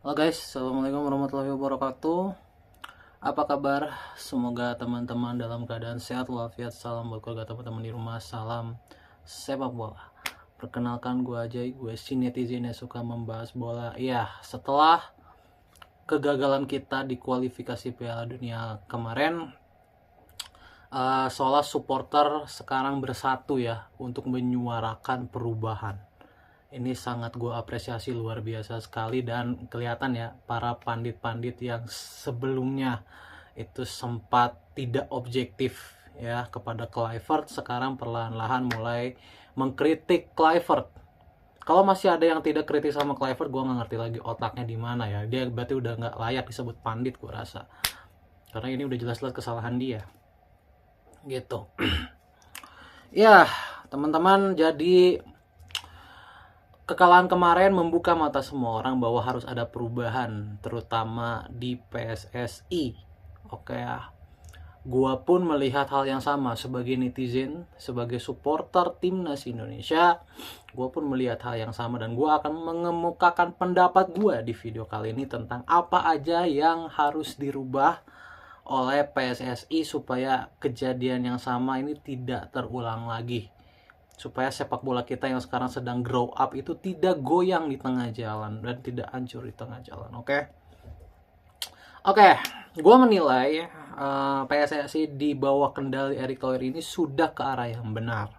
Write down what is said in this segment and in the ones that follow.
Halo guys, assalamualaikum warahmatullahi wabarakatuh. Apa kabar? Semoga teman-teman dalam keadaan sehat walafiat. Salam buat keluarga teman-teman di rumah. Salam sepak bola. Perkenalkan gue Ajay, gue si netizen yang suka membahas bola. Ya, setelah kegagalan kita di kualifikasi Piala Dunia kemarin, seolah supporter sekarang bersatu ya untuk menyuarakan perubahan. Ini sangat gue apresiasi luar biasa sekali, dan kelihatan ya para pandit-pandit yang sebelumnya itu sempat tidak objektif ya kepada Kluivert sekarang perlahan-lahan mulai mengkritik Kluivert. Kalau masih ada yang tidak kritis sama Kluivert, gue nggak ngerti lagi otaknya di mana ya. Dia berarti udah nggak layak disebut pandit, gue rasa, karena ini udah jelas-jelas kesalahan dia gitu. Ya teman-teman, jadi kekalahan kemarin membuka mata semua orang bahwa harus ada perubahan, terutama di PSSI. Oke ya, gua pun melihat hal yang sama sebagai netizen, sebagai supporter timnas Indonesia. Gua pun melihat hal yang sama, dan gua akan mengemukakan pendapat gua di video kali ini tentang apa aja yang harus dirubah oleh PSSI supaya kejadian yang sama ini tidak terulang lagi, supaya sepak bola kita yang sekarang sedang grow up itu tidak goyang di tengah jalan dan tidak hancur di tengah jalan. Oke, gue menilai PSSI di bawah kendali Erick Thohir ini sudah ke arah yang benar,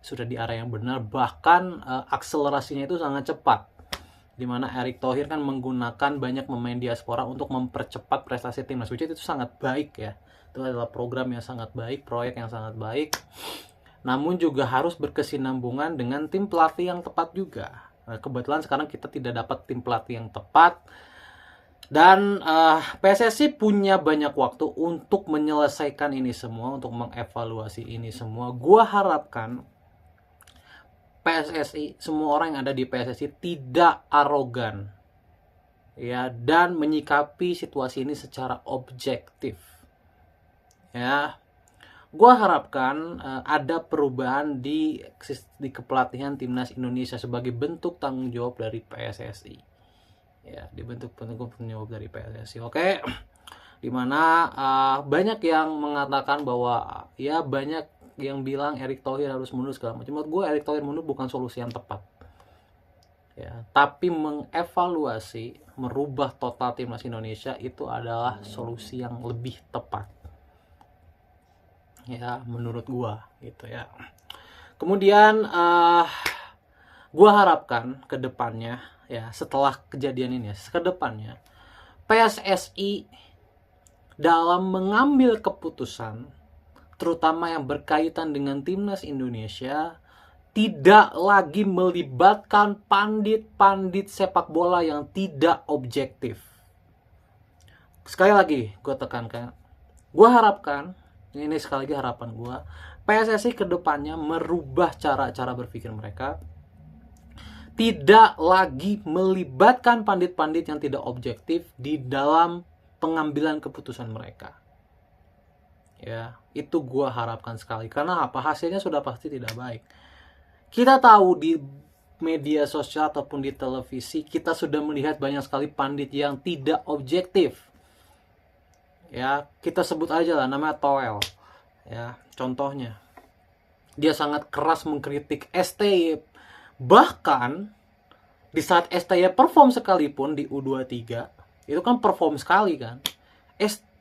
sudah di arah yang benar, bahkan akselerasinya itu sangat cepat, dimana Erick Thohir kan menggunakan banyak pemain diaspora untuk mempercepat prestasi timnas, which itu sangat baik ya. Itu adalah program yang sangat baik, proyek yang sangat baik, namun juga harus berkesinambungan dengan tim pelatih yang tepat juga. Kebetulan sekarang kita tidak dapat tim pelatih yang tepat, dan PSSI punya banyak waktu untuk menyelesaikan ini semua, untuk mengevaluasi ini semua. Gua harapkan PSSI, semua orang yang ada di PSSI tidak arogan ya, dan menyikapi situasi ini secara objektif ya. Gua harapkan ada perubahan di kepelatihan timnas Indonesia sebagai bentuk tanggung jawab dari PSSI ya, dibentuk bentuk tanggung jawab dari PSSI. Oke, dimana banyak yang mengatakan bahwa ya, banyak yang bilang Erick Thohir harus mundur segala macam. Menurut gue Erick Thohir mundur bukan solusi yang tepat ya, tapi mengevaluasi, merubah total timnas Indonesia itu adalah solusi yang lebih tepat ya, menurut gue gitu ya. Kemudian gue harapkan ke depannya ya, setelah kejadian ini ya, ke depannya PSSI dalam mengambil keputusan, terutama yang berkaitan dengan timnas Indonesia, tidak lagi melibatkan pandit-pandit sepak bola yang tidak objektif. Sekali lagi gue tekankan, gue harapkan, ini sekali lagi harapan gue, PSSI kedepannya merubah cara-cara berpikir mereka, tidak lagi melibatkan pandit-pandit yang tidak objektif di dalam pengambilan keputusan mereka ya. Itu gue harapkan sekali, karena apa, hasilnya sudah pasti tidak baik. Kita tahu di media sosial ataupun di televisi, kita sudah melihat banyak sekali pandit yang tidak objektif ya. Kita sebut aja lah namanya Toel ya, contohnya dia sangat keras mengkritik STY, bahkan di saat STY perform sekalipun di U23 itu kan perform sekali kan,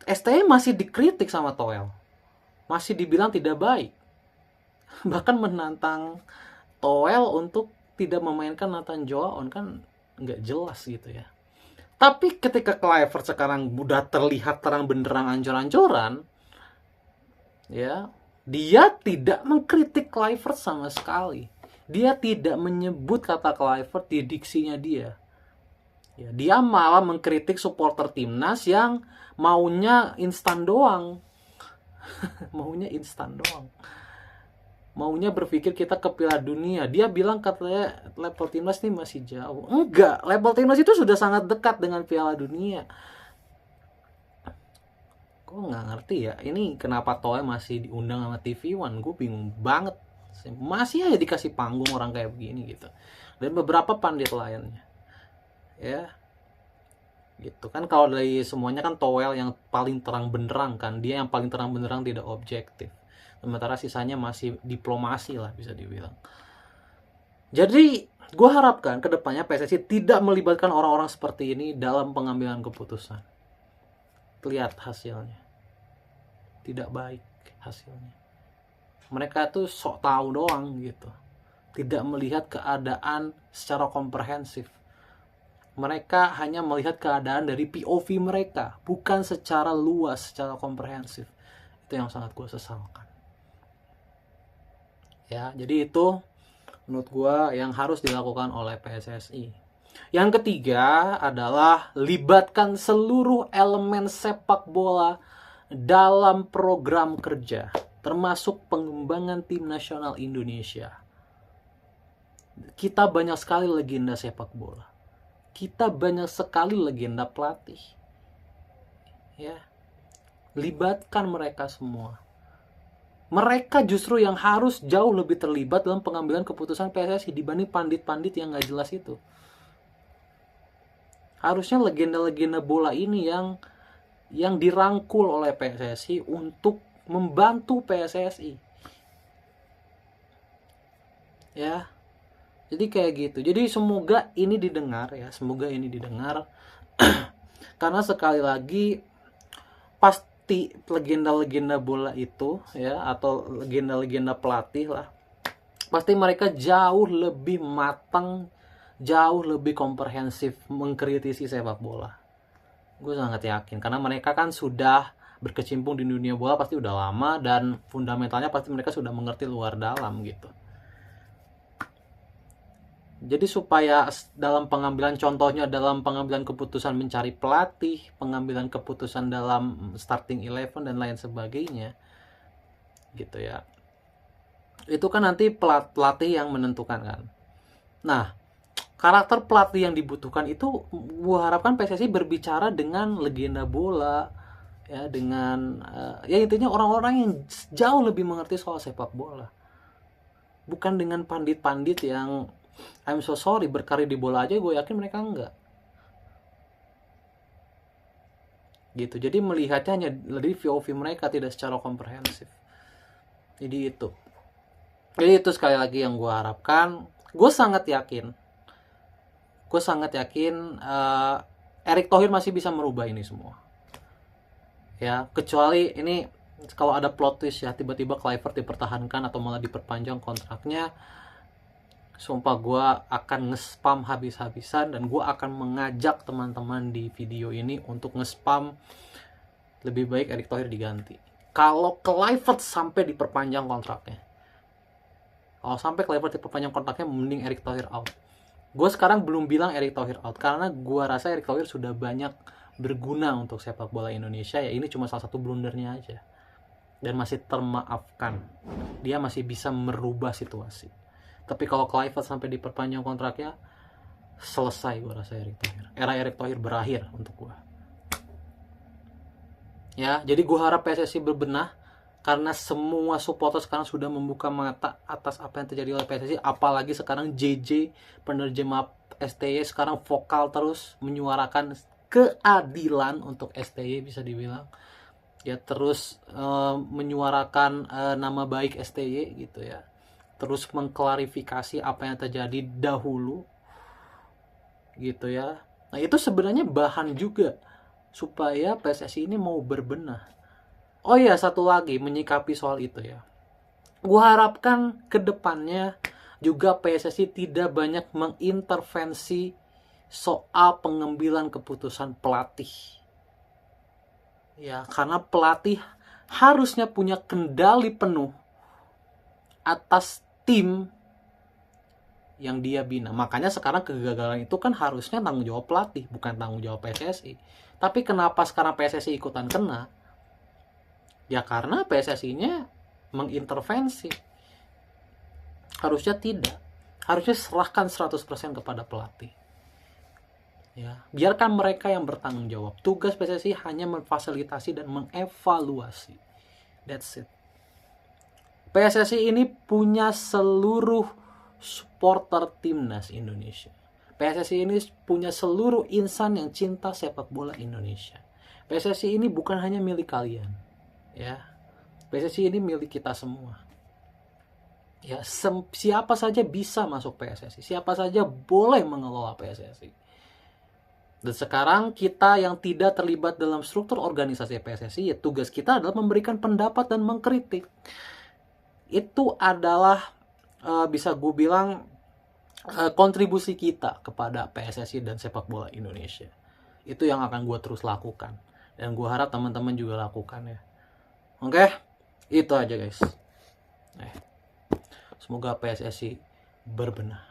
STY masih dikritik sama Toel, masih dibilang tidak baik, bahkan menantang Toel untuk tidak memainkan Nathan Joaon, kan nggak jelas gitu ya. Tapi ketika Kluivert sekarang udah terlihat terang benderang ancur-ancuran ya, dia tidak mengkritik Kluivert sama sekali. Dia tidak menyebut kata Kluivert di diksinya dia ya, dia malah mengkritik supporter timnas yang maunya instan doang maunya instan doang, maunya berpikir kita ke Piala Dunia. Dia bilang katanya level timnas ini masih jauh. Enggak, level timnas itu sudah sangat dekat dengan Piala Dunia. Gue nggak ngerti ya, ini kenapa Toei masih diundang sama TV One. Gue bingung banget, masih aja dikasih panggung orang kayak begini gitu, dan beberapa pandit lainnya ya. gitu kan. Kalau dari semuanya kan Towel yang paling terang benderang kan, dia yang paling terang benderang tidak objektif, sementara sisanya masih diplomasi lah bisa dibilang. Jadi gue harapkan kedepannya PSSI tidak melibatkan orang-orang seperti ini dalam pengambilan keputusan. Lihat hasilnya, tidak baik hasilnya. Mereka tuh sok tahu doang gitu, tidak melihat keadaan secara komprehensif. Mereka hanya melihat keadaan dari POV mereka, bukan secara luas, secara komprehensif. Itu yang sangat gue sesalkan. Ya, jadi itu menurut gue yang harus dilakukan oleh PSSI. Yang ketiga adalah libatkan seluruh elemen sepak bola dalam program kerja, termasuk pengembangan tim nasional Indonesia. Kita banyak sekali legenda sepak bola. Kita banyak sekali legenda pelatih. Ya. Libatkan mereka semua. Mereka justru yang harus jauh lebih terlibat dalam pengambilan keputusan PSSI dibanding pandit-pandit yang gak jelas itu. Harusnya legenda-legenda bola ini yang dirangkul oleh PSSI untuk membantu PSSI. Ya. Jadi kayak gitu. Jadi semoga ini didengar ya, semoga ini didengar. Karena sekali lagi pasti legenda-legenda bola itu ya, atau legenda-legenda pelatih lah, pasti mereka jauh lebih matang, jauh lebih komprehensif mengkritisi sepak bola. Gue sangat yakin karena mereka kan sudah berkecimpung di dunia bola pasti udah lama, dan fundamentalnya pasti mereka sudah mengerti luar dalam gitu. Jadi supaya dalam pengambilan, contohnya dalam pengambilan keputusan mencari pelatih, pengambilan keputusan dalam starting 11 dan lain sebagainya gitu ya, itu kan nanti pelatih yang menentukan kan. Nah, karakter pelatih yang dibutuhkan itu gue harapkan PSSI berbicara dengan legenda bola ya, dengan ya intinya orang-orang yang jauh lebih mengerti soal sepak bola, bukan dengan pandit-pandit yang I'm so sorry berkarir di bola aja gue yakin mereka enggak gitu. Jadi melihatnya hanya dari POV mereka, tidak secara komprehensif. Jadi itu sekali lagi yang gue harapkan. Gue sangat yakin Erick Thohir masih bisa merubah ini semua ya, kecuali ini kalau ada plot twist ya, tiba-tiba Kluivert dipertahankan atau malah diperpanjang kontraknya. Sumpah gue akan nge-spam habis-habisan, dan gue akan mengajak teman-teman di video ini untuk nge-spam lebih baik Erick Thohir diganti. Kalau Kluivert sampai diperpanjang kontraknya, mending Erick Thohir out. Gue sekarang belum bilang Erick Thohir out karena gue rasa Erick Thohir sudah banyak berguna untuk sepak bola Indonesia ya. Ini cuma salah satu blundernya aja dan masih termaafkan. Dia masih bisa merubah situasi. Tapi kalau Kluivert sampai diperpanjang kontraknya, selesai gue rasa Erick Thohir. Era Erick Thohir berakhir untuk gue. Ya, jadi gue harap PSSI berbenah karena semua supporter sekarang sudah membuka mata atas apa yang terjadi oleh PSSI. Apalagi sekarang JJ, penerjemah STY, sekarang vokal terus menyuarakan keadilan untuk STY bisa dibilang. Ya, terus menyuarakan nama baik STY gitu ya. Terus mengklarifikasi apa yang terjadi dahulu gitu ya. Nah, itu sebenarnya bahan juga supaya PSSI ini mau berbenah. Oh iya, satu lagi menyikapi soal itu ya. Gua harapkan ke depannya juga PSSI tidak banyak mengintervensi soal pengambilan keputusan pelatih. Ya, karena pelatih harusnya punya kendali penuh atas tim yang dia bina. Makanya sekarang kegagalan itu kan harusnya tanggung jawab pelatih, bukan tanggung jawab PSSI. Tapi kenapa sekarang PSSI ikutan kena? Ya karena PSSI-nya mengintervensi. Harusnya tidak. Harusnya serahkan 100% kepada pelatih. Ya, biarkan mereka yang bertanggung jawab. Tugas PSSI hanya memfasilitasi dan mengevaluasi. That's it. PSSI ini punya seluruh supporter timnas Indonesia. PSSI ini punya seluruh insan yang cinta sepak bola Indonesia. PSSI ini bukan hanya milik kalian, ya. PSSI ini milik kita semua. Ya, siapa saja bisa masuk PSSI, siapa saja boleh mengelola PSSI. Dan sekarang kita yang tidak terlibat dalam struktur organisasi PSSI, ya tugas kita adalah memberikan pendapat dan mengkritik. Itu adalah bisa gue bilang kontribusi kita kepada PSSI dan sepak bola Indonesia. Itu yang akan gue terus lakukan, dan gue harap teman-teman juga lakukan ya. Oke, itu aja guys. Semoga PSSI berbenah.